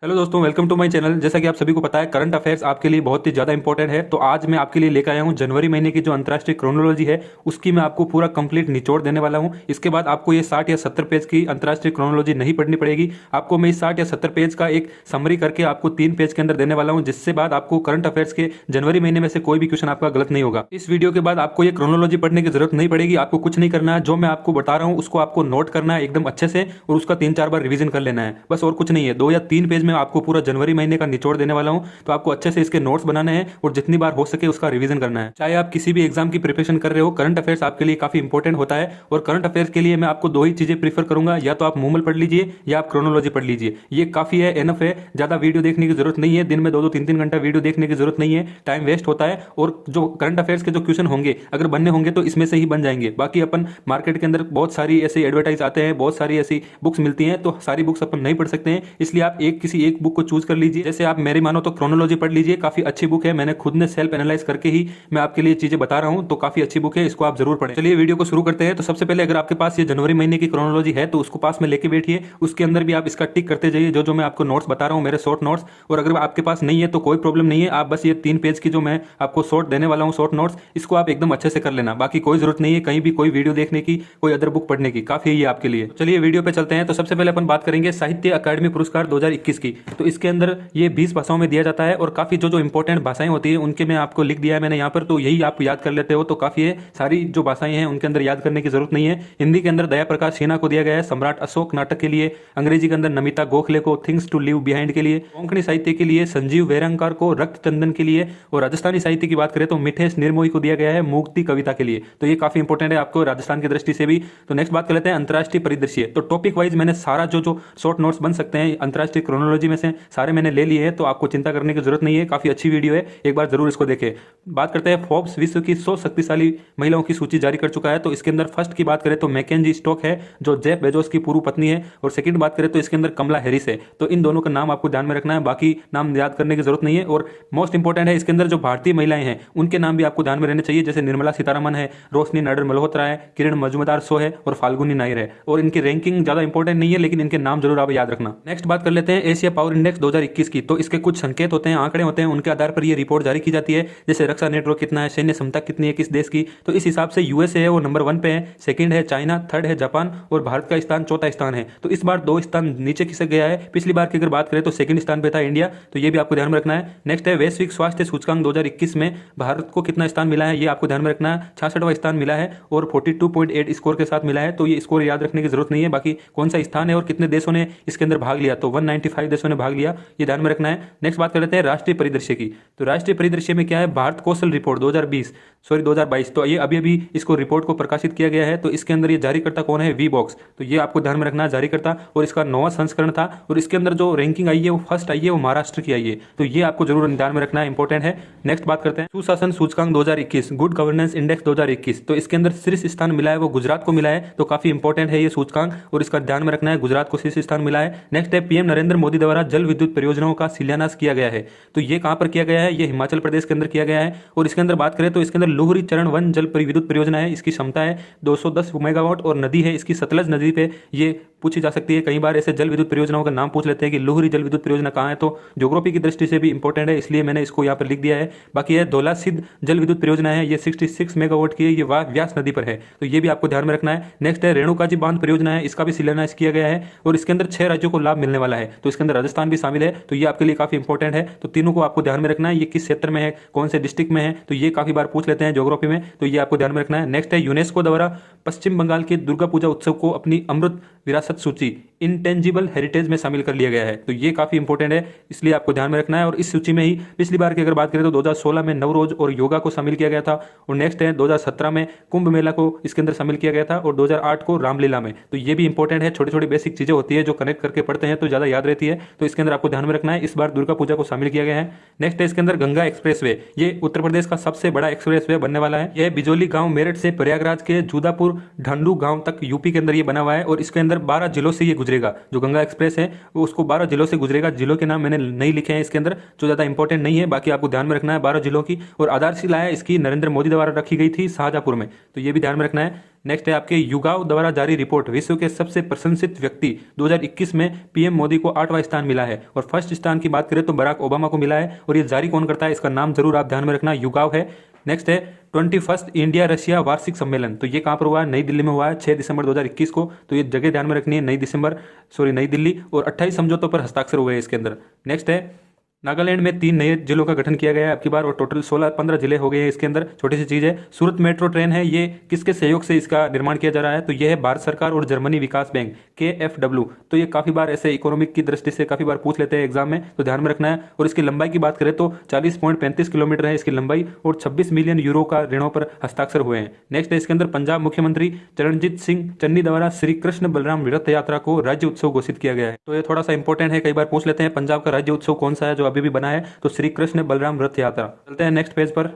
Hello दोस्तों, welcome to my channel. जैसा कि आप सभी को पता है, करंट अफेयर्स आपके लिए बहुत ही ज़्यादा इंपॉर्टेंट है। तो आज मैं आपके लिए लेकर आया हूं जनवरी महीने की जो अंतर्राष्ट्रीय क्रोनोलॉजी है उसकी मैं आपको पूरा कंप्लीट निचोड़ देने वाला हूं। इसके बाद आपको ये 60 या 70 पेज की अंतर्राष्ट्रीय क्रोनोलॉजी नहीं पढ़नी पड़ेगी। आपको मैं इस 60 या 70 पेज का एक समरी करके आपको 3 पेज के अंदर देने वाला हूँ, जिससे बाद आपको करंट अफेयर्स के जनवरी महीने में से कोई भी क्वेश्चन आपका गलत नहीं होगा। इस वीडियो के बाद आपको ये क्रोनोलॉजी पढ़ने की जरूरत नहीं पड़ेगी। आपको कुछ नहीं करना है, जो मैं आपको बता रहा हूँ उसको आपको नोट करना है एकदम अच्छे से और उसका 3-4 बार रिवीजन कर लेना है, बस और कुछ नहीं है। 2 या 3 पेज में आपको पूरा जनवरी महीने का निचोड़ देने वाला हूं। तो आपको अच्छे से इसके नोट्स बनाने हैं और जितनी बार हो सके उसका रिवीजन करना है। चाहे आप किसी भी एग्जाम की प्रिपरेशन कर रहे हो, करंट अफेयर्स आपके लिए काफी इंपॉर्टेंट होता है। और करंट अफेयर्स के लिए मैं आपको 2 ही चीजें प्रीफर करूंगा, या तो आप मूमल पढ़ लीजिए या आप क्रोनोलॉजी पढ़ लीजिए। ये काफी है, एनफ है। ज्यादा वीडियो देखने की जरूरत नहीं है, दिन में 2-2 3-3 घंटा वीडियो देखने की जरूरत नहीं है, टाइम वेस्ट होता है। और जो करंट अफेयर्स के जो क्वेश्चन होंगे अगर बनने होंगे तो इसमें से ही बन जाएंगे। बाकी अपन मार्केट के अंदर बहुत सारी ऐसी एडवर्टाइज आते हैं, बहुत सारी ऐसी बुक्स मिलती हैं, तो सारी बुक्स अपन नहीं पढ़ सकते हैं। इसलिए आप किसी एक बुक को चूज कर लीजिए। जैसे आप मेरी मानो तो क्रोनोलॉजी पढ़ लीजिए, काफी अच्छी बुक है। मैंने खुद ने सेल्फ एनालाइज करके ही मैं आपके लिए चीजें बता रहा हूं, तो काफी अच्छी बुक है, इसको आप जरूर पढ़ें। चलिए वीडियो को शुरू करते हैं। तो सबसे पहले अगर आपके पास ये जनवरी महीने की क्रोनोलॉजी है तो उसको पास में लेके बैठिए। उसके अंदर भी आप इसका टिक करते जाइए जो जो मैं आपको नोट्स बता रहा हूं, मेरे शॉर्ट नोट्स। और अगर आपके पास नहीं है तो कोई प्रॉब्लम नहीं है, आप बस ये 3 पेज की जो मैं आपको शॉर्ट देने वाला हूं, शॉर्ट नोट्स, इसको आप एकदम अच्छे से कर लेना। बाकी कोई जरूरत नहीं है कहीं भी कोई वीडियो देखने की, कोई अदर बुक पढ़ने की, काफी है ये आपके लिए। चलिए वीडियो पे चलते हैं। तो सबसे पहले अपन बात करेंगे साहित्य अकादमी पुरस्कार 2021 की। तो इसके अंदर ये 20 भाषाओं में दिया जाता है और काफी जो इंपॉर्टेंट भाषाएं होती है उनके मैं आपको लिख दिया है मैंने यहाँ पर, तो यही आप याद कर लेते हो तो काफी है। सारी जो भाषाएं हैं उनके अंदर याद करने की जरूरत नहीं है। हिंदी के अंदर दया प्रकाश सिन्हा को दिया गया है सम्राट अशोक नाटक के लिए। अंग्रेजी के अंदर नमिता गोखले को थिंग्स टू लिव बिहाइंड के लिए। कोंकणी साहित्य के लिए संजीव वेरंकार को रक्त चंदन के लिए। और राजस्थानी साहित्य की बात करें तो मिठेश निर्मोही को दिया गया है मुक्ति कविता के लिए। तो ये काफी इंपॉर्टेंट है आपको राजस्थान की दृष्टि से भी। तो नेक्स्ट बात कर लेते हैं अंतर्राष्ट्रीय परिदृश्य। तो टॉपिक वाइज मैंने सारा जो शॉर्ट नोट्स बन सकते हैं अंतर्राष्ट्रीय क्रोनोलॉजी में से सारे मैंने ले लिए हैं, तो आपको चिंता करने की जरूरत नहीं है। काफी अच्छी वीडियो है, एक बार जरूर इसको देखें। बात करते हैं फोर्ब्स विश्व की 100 शक्तिशाली महिलाओं की सूची जारी कर चुका है। तो इसके अंदर फर्स्ट की बात करें तो मैकेंजी स्टोक है जो जेफ बेजोस की पूर्व पत्नी है। और सेकंड बात करें तो इसके अंदर कमला हैरिस है। तो इन दोनों का नाम आपको ध्यान में रखना है, बाकी नाम याद करने की जरूरत नहीं है। और मोस्ट इंपॉर्टेंट है इसके अंदर जो भारतीय महिलाएं हैं उनके नाम भी आपको ध्यान में रहने चाहिए, जैसे निर्मला सीतारमन है, रोशनी नाडर मल्होत्रा है, किरण मजूमदार शो है और फाल्गुनी नायर है। और इनकी रैंकिंग ज्यादा इंपॉर्टेंट नहीं है, लेकिन इनके नाम जरूर आप याद रखना। नेक्स्ट बात कर लेते हैं एशिया पावर इंडेक्स 2021 की। तो इसके कुछ संकेत होते हैं, आंकड़े होते हैं, उनके आधार पर यह रिपोर्ट जारी की जाती है। जैसे रक्षा नेटवर्क कितना है, सैन्य क्षमता कितनी है किस देश की, तो इस हिसाब से यूएसए है वो नंबर 1 पे है, सेकंड है चाइना, थर्ड है जापान और भारत का स्थान चौथा स्थान है। तो इस बार 2 स्थान नीचे खिसक गया है। पिछली बार की अगर बात करें तो सेकंड स्थान पे था इंडिया, तो ये भी आपको ध्यान में रखना है। नेक्स्ट है वैश्विक स्वास्थ्य सूचकांक 2021 में भारत को कितना स्थान मिला है, ये आपको ध्यान में रखना है। 66वां स्थान मिला है और 42.8 स्कोर के साथ मिला है। तो ये स्कोर याद रखने की जरूरत नहीं है, बाकी कौन सा स्थान है और कितने देशों ने इसके अंदर भाग लिया, तो 195 देशों ने भाग लिया, ये ध्यान में रखना है। नेक्स्ट बात कर लेते हैं राष्ट्रीय परिदृश्य की। तो राष्ट्रीय परिदृश्य में क्या है, भारत कौशल रिपोर्ट 2022। तो ये अभी अभी इसको रिपोर्ट को प्रकाशित किया गया है। तो इसके अंदर ये जारीकर्ता कौन है, वी बॉक्स। तो ये आपको ध्यान में रखना है, जारीकर्ता। और इसका 9वां संस्करण था और इसके अंदर जो रैंकिंग आई है वो फर्स्ट आई है, वो महाराष्ट्र की आई है। तो ये आपको जरूर ध्यान में रखना है, इंपॉर्टेंट है। नेक्स्ट बात करते हैं सुशासन सूचकांक 2021, गुड गवर्नेंस इंडेक्स 2021। तो इसके अंदर शीर्ष स्थान मिला है वो गुजरात को मिला है। तो काफी इंपॉर्टेंट है ये सूचकांक और इसका ध्यान में रखना है, गुजरात को शीर्ष स्थान मिला है। नेक्स्ट है पीएम नरेंद्र मोदी द्वारा जल विद्युत परियोजनाओं का शिलान्यास किया गया है। तो ये कहां पर किया गया है, ये हिमाचल प्रदेश के अंदर किया गया है। और इसके अंदर बात करें तो इसके अंदर लोहरी चरण 1 जल विद्युत परियोजना है, इसकी क्षमता है 210 मेगावाट और नदी है इसकी सतलज नदी पे ये पूछी जा सकती है। कई बार ऐसे जल विद्युत परियोजनाओं का नाम पूछ लेते हैं कि लोहरी जल विद्युत परियोजना कहाँ है, तो ज्योग्राफी की दृष्टि से भी इंपॉर्टेंट है, इसलिए मैंने इसको यहाँ पर लिख दिया है। बाकी है धौला सिद्ध जल विद्युत परियोजना है, ये 66 मेगावाट की है, ये व्यास नदी पर है, तो ये भी आपको ध्यान में रखना है। नेक्स्ट है रेणुकाजी बांध परियोजना है, इसका भी शिलान्यास किया गया है और इसके अंदर 6 राज्यों को लाभ मिलने वाला है। तो इसके अंदर राजस्थान भी शामिल है, तो ये आपके लिए काफी इंपॉर्टेंट है। तो तीनों को आपको ध्यान में रखना है, ये किस क्षेत्र में है, कौन से डिस्ट्रिक्ट में है, तो ये काफी बार पूछ लेते हैं ज्योग्राफी में, तो ये आपको ध्यान में रखना है। नेक्स्ट है यूनेस्को द्वारा पश्चिम बंगाल के दुर्गा पूजा उत्सव को अपनी अमृत विरासत सूची इंटेंजिबल हेरिटेज में शामिल कर लिया गया है। तो ये काफी इंपॉर्टेंट है, इसलिए आपको ध्यान में रखना है। और इस सूची में ही पिछली बार की अगर बात करें तो 2016 में नवरोज और योगा को शामिल किया गया था। और नेक्स्ट है 2017 में कुंभ मेला को इसके अंदर शामिल किया गया था और 2008 को रामलीला में। तो ये भी इंपॉर्टेंट है, छोटी छोटी बेसिक चीजें होती है जो कनेक्ट करके पढ़ते हैं तो ज्यादा याद रहती है। तो इसके अंदर आपको ध्यान में रखना है, इस बार दुर्गा पूजा को शामिल किया गया है। नेक्स्ट है इसके अंदर गंगा एक्सप्रेसवे, ये उत्तर प्रदेश का सबसे बड़ा एक्सप्रेसवे बनने वाला है। यह बिजोली गांव मेरठ से प्रयागराज के जुदापुर ढंडू गांव तक यूपी के अंदर ये बना हुआ है और इसके अंदर 12 जिलों से ये गुजरेगा। जो गंगा एक्सप्रेस है वो उसको 12 जिलों से गुजरेगा। जिलों के नाम मैंने नहीं लिखे हैं इसके अंदर, जो ज्यादा इंपॉर्टेंट नहीं है, बाकी आपको ध्यान में रखना है 12 जिलों की। और आधारशिला है इसकी नरेंद्र मोदी द्वारा रखी गई थी शाहजहांपुर में, तो ये भी ध्यान में रखना है। नेक्स्ट है आपके युगाव द्वारा जारी रिपोर्ट, विश्व के सबसे प्रशंसित व्यक्ति 2021 में पीएम मोदी को 8वां स्थान मिला है। और फर्स्ट स्थान की बात करें तो बराक ओबामा को मिला है। और ये जारी कौन करता है, इसका नाम जरूर आप ध्यान में रखना, युगाव है। नेक्स्ट है 21 इंडिया रशिया वार्षिक सम्मेलन, तो ये कहाँ पर हुआ है, नई दिल्ली में हुआ है 6 दिसंबर 2021 को। तो ये जगह ध्यान में रखनी है, नई दिल्ली। और 28 समझौतों पर हस्ताक्षर हुए हैं इसके अंदर। नेक्स्ट है नागालैंड में 3 नए जिलों का गठन किया गया है अब की बार, और टोटल 15 जिले हो गए हैं इसके अंदर। छोटी सी चीज़ है, सूरत मेट्रो ट्रेन है, ये किसके सहयोग से इसका निर्माण किया जा रहा है, तो ये है भारत सरकार और जर्मनी विकास बैंक KfW। तो ये काफ़ी बार ऐसे इकोनॉमिक की दृष्टि से काफ़ी बार पूछ लेते हैं एग्जाम में, तो ध्यान में रखना है। और इसकी लंबाई की बात करें तो 40.35 किलोमीटर है इसकी लंबाई, और 26 मिलियन यूरो का ऋणों पर हस्ताक्षर हुए हैं। नेक्स्ट है इसके अंदर पंजाब मुख्यमंत्री चरणजीत सिंह चन्नी द्वारा श्री कृष्ण बलराम रथ यात्रा को राज्य उत्सव घोषित किया गया है। तो ये थोड़ा सा इंपॉर्टेंट है, कई बार पूछ लेते हैं पंजाब का राज्य उत्सव कौन सा है जो अभी भी बना है, तो श्री कृष्ण बलराम रथ यात्रा। चलते हैं नेक्स्ट पेज पर।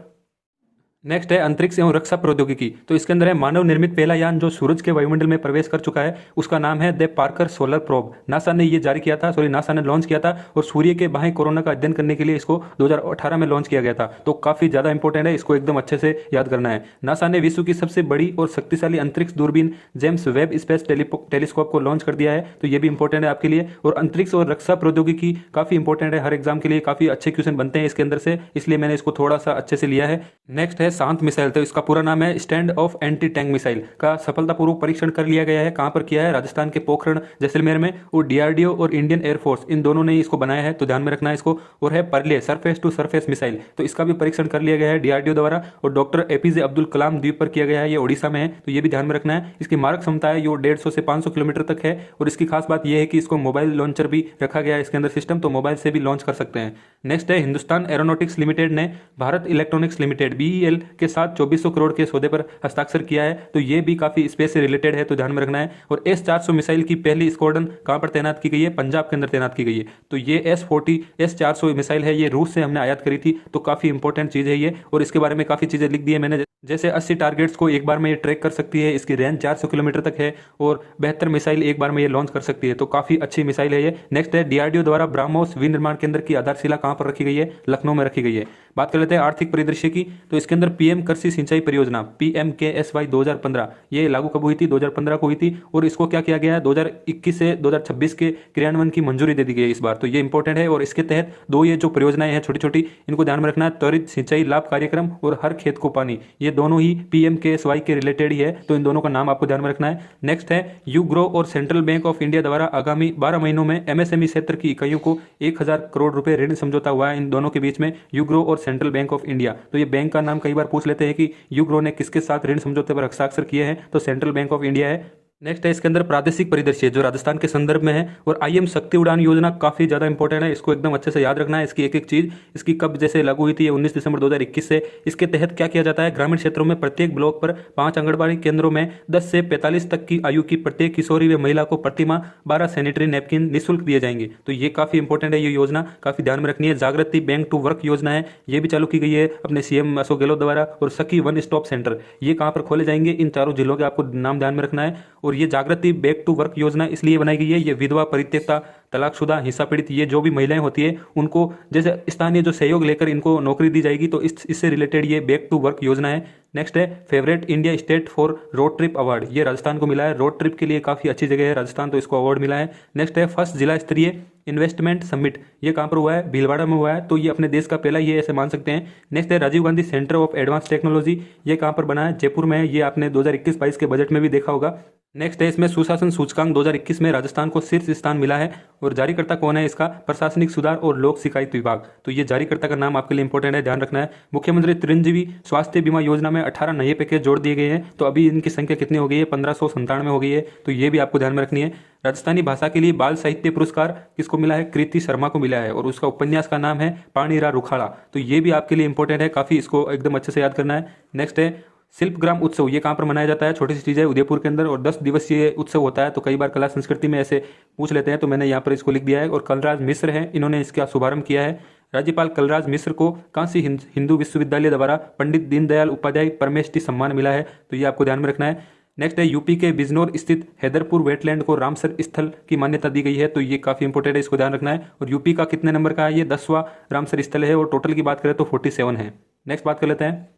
नेक्स्ट है अंतरिक्ष एवं रक्षा प्रौद्योगिकी, तो इसके अंदर है मानव निर्मित पहला यान जो सूरज के वायुमंडल में प्रवेश कर चुका है, उसका नाम है the Parker solar probe. NASA ने ये जारी किया था, नासा ने लॉन्च किया था, और सूर्य के बाह्य कोरोना का अध्ययन करने के लिए इसको 2018 में लॉन्च किया गया था। तो काफी ज्यादा इंपॉर्टेंट है, इसको एकदम अच्छे से याद करना है। नासा ने विश्व की सबसे बड़ी और शक्तिशाली अंतरिक्ष दूरबीन जेम्स वेब स्पेस टेलीस्कोप को लॉन्च कर दिया है, तो ये भी इंपॉर्टेंट है आपके लिए। और अंतरिक्ष और रक्षा प्रौद्योगिकी काफी इंपॉर्टेंट है, हर एग्जाम के लिए काफी अच्छे क्वेश्चन बनते हैं इसके अंदर से, इसलिए मैंने इसको थोड़ा सा अच्छे से लिया है। नेक्स्ट है शांत मिसाइल, तो इसका पूरा नाम है stand of anti tank missile का सफलतापूर्वक परीक्षण कर लिया गया है। कहां पर किया है, राजस्थान के पोखरण जैसलमेर में, और DRDO और इंडियन एयरफोर्स इन दोनों ने इसको बनाया है, तो ध्यान में रखना है इसको। और है परले सरफेस टू सरफेस मिसाइल, तो इसका भी परीक्षण कर लिया गया है DRDO द्वारा, और डॉक्टर APJ अब्दुल कलाम द्वीप पर किया गया है, ये ओडिशा में है, तो ये भी ध्यान में रखना है। इसकी मारक क्षमता है जो 150 से 500 किलोमीटर तक है, और इसकी खास बात यह है कि इसको मोबाइल लॉन्चर भी रखा गया है इसके अंदर सिस्टम, तो मोबाइल से भी लॉन्च कर सकते हैं। नेक्स्ट है हिंदुस्तान एरोनॉटिक्स लिमिटेड ने भारत इलेक्ट्रॉनिक्स लिमिटेड BEL के साथ 2400 करोड़ के सौदे पर हस्ताक्षर किया है, तो ये भी काफी स्पेस से रिलेटेड है, तो ध्यान में रखना है। और S-400 मिसाइल की पहली स्क्वाड्रन कहां पर तैनात की गई है, पंजाब के अंदर तैनात की गई है। तो ये S-400 मिसाइल है, ये रूस से हमने आयात करी थी, तो काफी इंपॉर्टेंट चीज है ये। और इसके बारे में काफी चीजें लिख दी है मैंने, जैसे 80 टारगेट्स को एक बार में ये ट्रैक कर सकती है, इसकी रेंज 400 किलोमीटर तक है, और 72 मिसाइल एक बार में ये लॉन्च कर सकती है, तो काफी अच्छी मिसाइल है ये। नेक्स्ट है DRDO द्वारा ब्रह्मोस विनिर्माण केंद्र की आधारशिला कहां पर रखी गई है, लखनऊ में रखी गई है। बात कर लेते हैं आर्थिक परिदृश्य की, तो इसके अंदर PM कृषि सिंचाई परियोजना PMKSY 2015 ये लागू कब हुई थी, 2015 को हुई थी, और इसको क्या किया गया है 2021 से 2026 के क्रियान्वयन की मंजूरी दे दी गई है इस बार, तो ये इंपॉर्टेंट है। और इसके तहत दो ये जो परियोजनाएं हैं छोटी छोटी, इनको ध्यान में रखना है, त्वरित सिंचाई लाभ कार्यक्रम और हर खेत को पानी, ये दोनों ही PMKSY के रिलेटेड ही है, तो इन दोनों का नाम आपको ध्यान में रखना है। नेक्स्ट है यू ग्रो और सेंट्रल बैंक ऑफ इंडिया द्वारा आगामी 12 महीनों में MSME क्षेत्र की इकाइयों को 1000 करोड़ रुपए ऋण समझौता हुआ है इन दोनों के बीच में, यू ग्रो और सेंट्रल बैंक ऑफ इंडिया। तो ये बैंक का नाम कई बार पूछ लेते हैं कि यू ग्रो ने किसके साथ ऋण समझौते पर हस्ताक्षर किए हैं, तो सेंट्रल बैंक ऑफ इंडिया है। नेक्स्ट है इसके अंदर प्रादेशिक परिदृश्य जो राजस्थान के संदर्भ में है, और IM शक्ति उड़ान योजना काफी ज्यादा इंपॉर्टेंट है, इसको एकदम अच्छे से याद रखना है, इसकी एक एक चीज, इसकी कब जैसे लागू हुई थी 19 दिसंबर 2021 से। इसके तहत क्या किया जाता है, ग्रामीण क्षेत्रों में प्रत्येक ब्लॉक पर 5 आंगनबाड़ी केंद्रों में 10 से 45 तक की आयु की प्रत्येक किशोरी व महिला को प्रतिमाह 12 सैनिटरी नैपकिन निःशुल्क दिए जाएंगे, तो ये काफी इंपॉर्टेंट है, ये योजना काफी ध्यान में रखनी है। जागृति बैंक टू वर्क योजना है, ये भी चालू की गई है अपने CM अशोक गहलोत द्वारा। और सखी वन स्टॉप सेंटर ये कहां पर खोले जाएंगे, इन चारों जिलों के आपको नाम ध्यान में रखना है। और ये जागृति बैक टू वर्क योजना इसलिए बनाई गई है, ये विधवा, परित्यक्ता, तलाकशुदा, हिंसा पीड़ित, ये जो भी महिलाएं होती है उनको जैसे स्थानीय जो सहयोग लेकर इनको नौकरी दी जाएगी, तो इससे रिलेटेड ये बैक टू वर्क योजना है। नेक्स्ट है favourite India state for road trip award, ये राजस्थान को मिला है, रोड ट्रिप के लिए काफी अच्छी जगह है राजस्थान, तो इसको अवार्ड मिला है। नेक्स्ट है फर्स्ट जिला स्तरीय इन्वेस्टमेंट समिट, ये कहां पर हुआ है, भीलवाड़ा में हुआ है, तो ये अपने देश का पहला ये ऐसे मान सकते हैं। नेक्स्ट है Rajiv Gandhi centre of advance technology, ये कहां पर बना है, जयपुर में है, ये आपने 2021-22 के बजट में भी देखा होगा। नेक्स्ट है इसमें सुशासन सूचकांक 2021 में राजस्थान को शीर्ष स्थान मिला है, और जारीकर्ता कौन है इसका, प्रशासनिक सुधार और लोक शिकायत विभाग, तो ये जारीकर्ता का नाम आपके लिए इंपॉर्टेंट है, ध्यान रखना है। मुख्यमंत्री चिरंजीवी स्वास्थ्य बीमा योजना में 18 नए पैकेज जोड़ दिए गए हैं, तो अभी इनकी संख्या कितनी हो गई है, 1597 हो गई है, तो ये भी आपको ध्यान में रखनी है। राजस्थानी भाषा के लिए बाल साहित्य पुरस्कार किसको मिला है, कृति शर्मा को मिला है, और उसका उपन्यास का नाम है पाणीरा रुखाड़ा, तो ये भी आपके लिए इंपॉर्टेंट है, काफी इसको एकदम अच्छे से याद करना है। नेक्स्ट है शिल्पग्राम उत्सव, ये कहां पर मनाया जाता है, छोटी सी चीज है, उदयपुर के अंदर, और 10 दिवसीय उत्सव होता है, तो कई बार कला संस्कृति में ऐसे पूछ लेते हैं, तो मैंने यहाँ पर इसको लिख दिया है। और कलराज मिश्र है, इन्होंने इसका शुभारंभ किया है। राज्यपाल कलराज मिश्र को काशी हिंदू विश्वविद्यालय द्वारा पंडित दीनदयाल उपाध्याय परमेष्टि सम्मान मिला है, तो ये आपको ध्यान में रखना है। नेक्स्ट है यूपी के बिजनौर स्थित हैदरपुर वेटलैंड को रामसर स्थल की मान्यता दी गई है, तो ये काफी इंपॉर्टेंट है, इसको ध्यान रखना है। और यूपी का कितने नंबर का है, ये 10वां रामसर स्थल है, और टोटल की बात करें तो 47 है। नेक्स्ट बात कर लेते हैं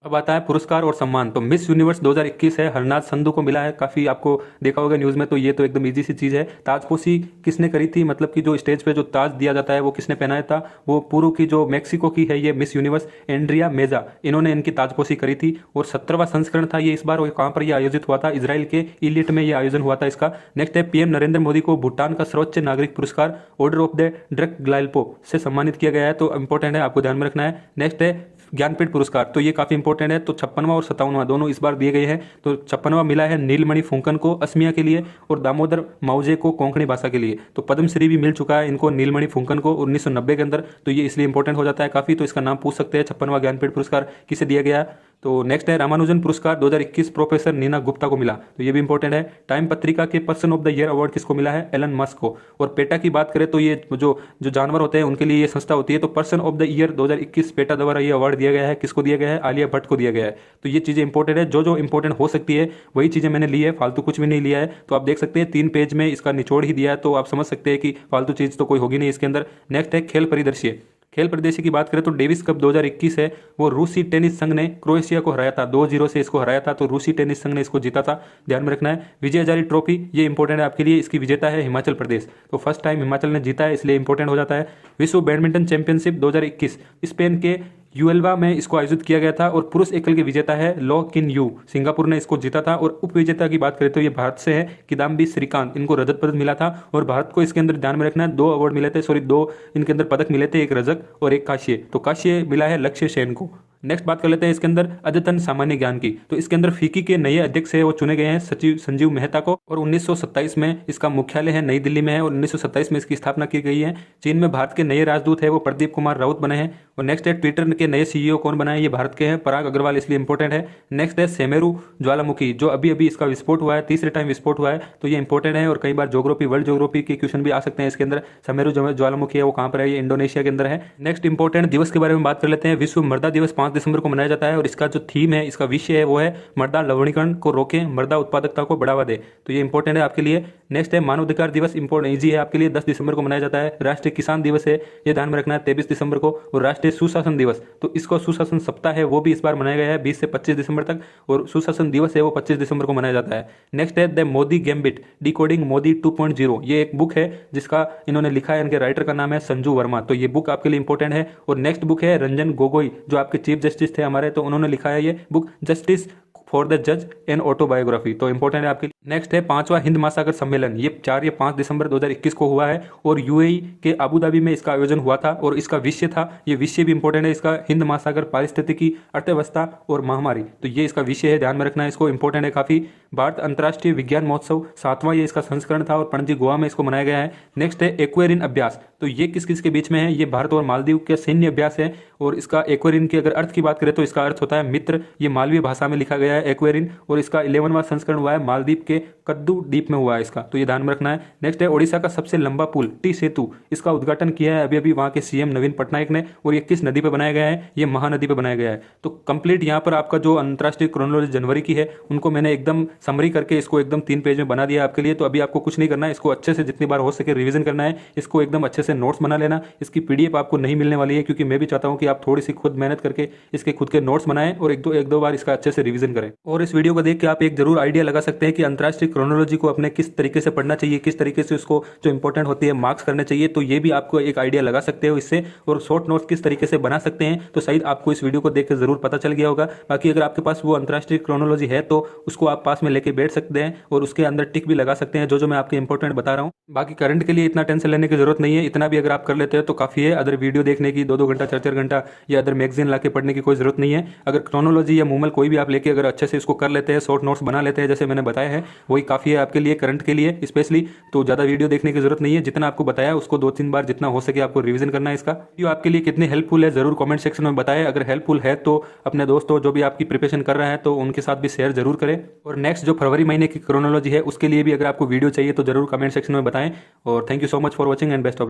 अब आता है पुरस्कार और सम्मान। तो मिस यूनिवर्स 2021 है, हरनाज संधू को मिला है। काफी आपको देखा होगा न्यूज में, तो ये तो एकदम इजी सी चीज है। ताजपोशी किसने करी थी, मतलब कि जो स्टेज पे जो ताज दिया जाता है वो किसने पहनाया था, वो पूर्व की जो मेक्सिको की है ये मिस यूनिवर्स एंड्रिया मेजा, इन्होंने इनकी ताजपोशी करी थी। और 17वां संस्करण था ये इस बार। और कहाँ पर ये आयोजित हुआ था, इजराइल के इलिट में ये आयोजन हुआ था इसका। नेक्स्ट है पीएम नरेंद्र मोदी को भूटान का सर्वोच्च नागरिक पुरस्कार ऑर्डर ऑफ द ड्रक ग्लाइल्पो से सम्मानित किया गया है, तो इंपॉर्टेंट है, आपको ध्यान में रखना है। नेक्स्ट है ज्ञानपीठ पुरस्कार, तो ये काफी इंपॉर्टेंट है। तो 56वां और 57वां दोनों इस बार दिए गए हैं। तो 56वां मिला है नीलमणि फुंकन को असमिया के लिए, और दामोदर माउजे को कोंकणी भाषा के लिए। तो पद्मश्री भी मिल चुका है इनको, नीलमणि फुंकन को 1990 के अंदर। तो ये इसलिए इंपॉर्टेंट हो जाता है काफी, तो इसका नाम पूछ सकते हैं 56वां ज्ञानपीठ पुरस्कार किसे दिया गया। तो नेक्स्ट है रामानुजन पुरस्कार 2021 प्रोफेसर नीना गुप्ता को मिला, तो ये भी इंपॉर्टेंट है। टाइम पत्रिका के person of the year award किसको मिला है, एलन मस्क को। और पेटा की बात करें तो ये जो जो जानवर होते हैं उनके लिए ये संस्था होती है। तो person of the year 2021 PETA द्वारा ये अवार्ड दिया गया है, किसको दिया गया है, आलिया भट्ट को दिया गया है। तो ये चीजें इंपॉर्टेंट है, जो जो इंपॉर्टेंट हो सकती है वही चीजें मैंने ली है, फालतू कुछ भी नहीं लिया है। तो आप देख सकते हैं 3 पेज में इसका निचोड़ ही दिया है, तो आप समझ सकते हैं कि फालतू चीज तो कोई होगी नहीं इसके अंदर। नेक्स्ट है खेल परिदृश्य। खेल परिदृश्य की बात करें तो डेविस कप 2021 है, वो रूसी टेनिस संघ ने क्रोएशिया को हराया था, 2-0 से इसको हराया था। तो रूसी टेनिस संघ ने इसको जीता था, ध्यान में रखना है। विजय हजारे ट्रॉफी, ये इंपॉर्टेंट है आपके लिए, इसकी विजेता है हिमाचल प्रदेश। तो फर्स्ट टाइम हिमाचल ने जीता है, इसलिए इंपॉर्टेंट हो जाता है। विश्व बैडमिंटन चैंपियनशिप 2021 स्पेन के यूएल्वा में इसको आयोजित किया गया था, और पुरुष एकल के विजेता है लो किन यू, सिंगापुर ने इसको जीता था। और उप विजेता की बात करें तो ये भारत से है, किदाम्बी श्रीकांत, इनको रजत पदक मिला था। और भारत को इसके अंदर ध्यान में रखना है 2 अवार्ड मिले थे, सॉरी 2 इनके अंदर पदक मिले थे, एक रजत और एक कांस्य। तो कांस्य मिला है लक्ष्य सेन को। नेक्स्ट बात कर लेते हैं इसके अंदर अद्यतन सामान्य ज्ञान की। तो इसके अंदर फीकी के नए अध्यक्ष है वो चुने गए हैं सचिव संजीव मेहता को, और 1927 में इसका मुख्यालय है नई दिल्ली में है, और 1927 में इसकी स्थापना की गई है। चीन में भारत के नए राजदूत है वो प्रदीप कुमार राउत बने हैं। और नेक्स्ट है ट्विटर के नए सीईओ कौन बना है, ये भारत के हैं, पराग अग्रवाल, इसलिए इंपॉर्टेंट है। नेक्स्ट है सेमेरू ज्वालामुखी, जो अभी अभी इसका विस्फोट हुआ है, तीसरे टाइम विस्फोट हुआ है, तो ये इंपॉर्टेंट है। और कई बार ज्योग्राफी, वर्ल्ड ज्योग्राफी के क्वेश्चन भी आ सकते हैं इसके अंदर। सेमेरू ज्वालामुखी है वो कहाँ पर है, ये इंडोनेशिया के अंदर है। नेक्स्ट इंपॉर्टेंट दिवस के बारे में बात कर लेते हैं। विश्व मृदा दिवस 5 दिसंबर को मनाया जाता है, और इसका जो थीम है, इसका विषय है वो है मृदा लवणीकरण को रोकें, मृदा उत्पादकता को बढ़ावा दे। तो ये इंपॉर्टेंट है आपके लिए। नेक्स्ट है मानवाधिकार दिवस, इंपॉर्टेंट इजी है आपके लिए, 10 दिसंबर को मनाया जाता है। राष्ट्रीय किसान दिवस है, ये ध्यान में रखना है, 23 दिसंबर को। और राष्ट्रीय सुशासन दिवस, तो इसको सुशासन सप्ताह है वो भी इस बार मनाया गया है 20 से 25 दिसंबर तक, और सुशासन दिवस है वो 25 दिसंबर को मनाया जाता है। नेक्स्ट है the Modi gambit decoding Modi 2.0, ये एक बुक है जिसका इन्होंने लिखा है, इनके राइटर का नाम है संजू वर्मा, तो ये बुक आपके लिए इंपॉर्टेंट है। और नेक्स्ट बुक है रंजन गोगोई, जो आपके चीफ जस्टिस थे हमारे, तो उन्होंने लिखा है ये बुक जस्टिस फॉर द जज एंड ऑटोबायोग्राफी, तो इंपॉर्टेंट है आपके लिए। नेक्स्ट है 5वां हिंद महासागर सम्मेलन, ये 4 या 5 दिसंबर 2021 को हुआ है, और यूएई के अबू धाबी में इसका आयोजन हुआ था। और इसका विषय था, ये विषय भी इंपॉर्टेंट है इसका, हिंद महासागर पारिस्थितिकी, अर्थव्यवस्था और महामारी, तो ये इसका विषय है, ध्यान में रखना है इसको, इंपॉर्टेंट है काफी। भारत अंतर्राष्ट्रीय विज्ञान महोत्सव 7वां ये इसका संस्करण था, और पणजी गोवा में इसको मनाया गया है। नेक्स्ट है एक्वेरिन अभ्यास, तो ये किस किस के बीच में है, ये भारत और मालदीव के सैन्य अभ्यास है। और इसका एक्वेरिन की अगर अर्थ की बात करें तो इसका अर्थ होता है मित्र, ये मालवीय भाषा में लिखा गया है एक्वेरिन। और इसका 11वां संस्करण हुआ है मालदीव के कद्दू द्वीप में हुआ है इसका, तो ये ध्यान में रखना है। नेक्स्ट है ओडिशा का सबसे लंबा पुल टी सेतु, इसका उद्घाटन किया है अभी अभी वहां के सीएम नवीन पटनायक ने। और ये किस नदी पे बनाया गया है, ये महानदी पे बनाया गया है। तो कंप्लीट यहाँ पर आपका जो अंतर्राष्ट्रीय क्रोनोलॉजी जनवरी की है उनको मैंने एकदम समरी करके इसको एकदम 3 पेज में बना दिया आपके लिए। तो अभी आपको कुछ नहीं करना है, इसको अच्छे से जितनी बार हो सके रिवीजन करना है, इसको एकदम अच्छे से नोट्स बना लेना। इसकी पीडीएफ आपको नहीं मिलने वाली है, क्योंकि मैं भी चाहता हूँ कि आप थोड़ी सी खुद मेहनत करके इसके खुद के नोट्स बनाएं, और एक दो बार इसका अच्छे से रिवीजन करें। और इस वीडियो को देख के आप एक जरूर आइडिया लगा सकते हैं कि अंतर्राष्ट्रीय क्रोनोलॉजी को अपने किस तरीके से पढ़ना चाहिए, किस तरीके से उसको जो इंपॉर्टेंट होती है मार्क्स करने चाहिए। तो ये भी आपको एक आइडिया लगा सकते हो इससे, और शॉर्ट नोट्स किस तरीके से बना सकते हैं, तो शायद आपको इस वीडियो को देख के जरूर पता चल गया होगा। बाकी अगर आपके पास वो अंतर्राष्ट्रीय क्रोनोलॉजी है तो उसको आप पास में लेके बैठ सकते हैं, और उसके अंदर टिक भी लगा सकते हैं जो मैं आपके इंपॉर्टेंट बता रहा हूँ। बाकी करंट के लिए इतना टेंशन लेने की जरूरत नहीं है, इतना भी अगर आप कर लेते हो तो काफी है। अदर वीडियो देखने की 2-2 घंटा 4-4 घंटा या अदर मैगजीन लाके पढ़ने की कोई जरूरत नहीं है। अगर क्रोनोलॉजी या मूमल कोई भी आप लेके अगर अच्छे से इसको कर लेते हैं, शॉर्ट नोट्स बना लेते हैं जैसे मैंने बताया है, वही काफी है आपके लिए, करंट के लिए स्पेशली। तो ज्यादा वीडियो देखने की जरूरत नहीं है, जितना आपको बताया उसको 2-3 बार जितना हो सके आपको रिवीजन करना है। इसका वीडियो आपके लिए कितनी हेल्पफुल है जरूर कमेंट सेक्शन में बताएं। अगर हेल्पफुल है तो अपने दोस्तों जो भी आपकी प्रिपरेशन कर रहा है तो उनके साथ भी शेयर जरूर करें। और नेक्स्ट जो फरवरी महीने की क्रोनोलॉजी है उसके लिए भी अगर आपको वीडियो चाहिए तो जरूर कमेंट सेक्शन में बताएं। और thank you so much for watching and best of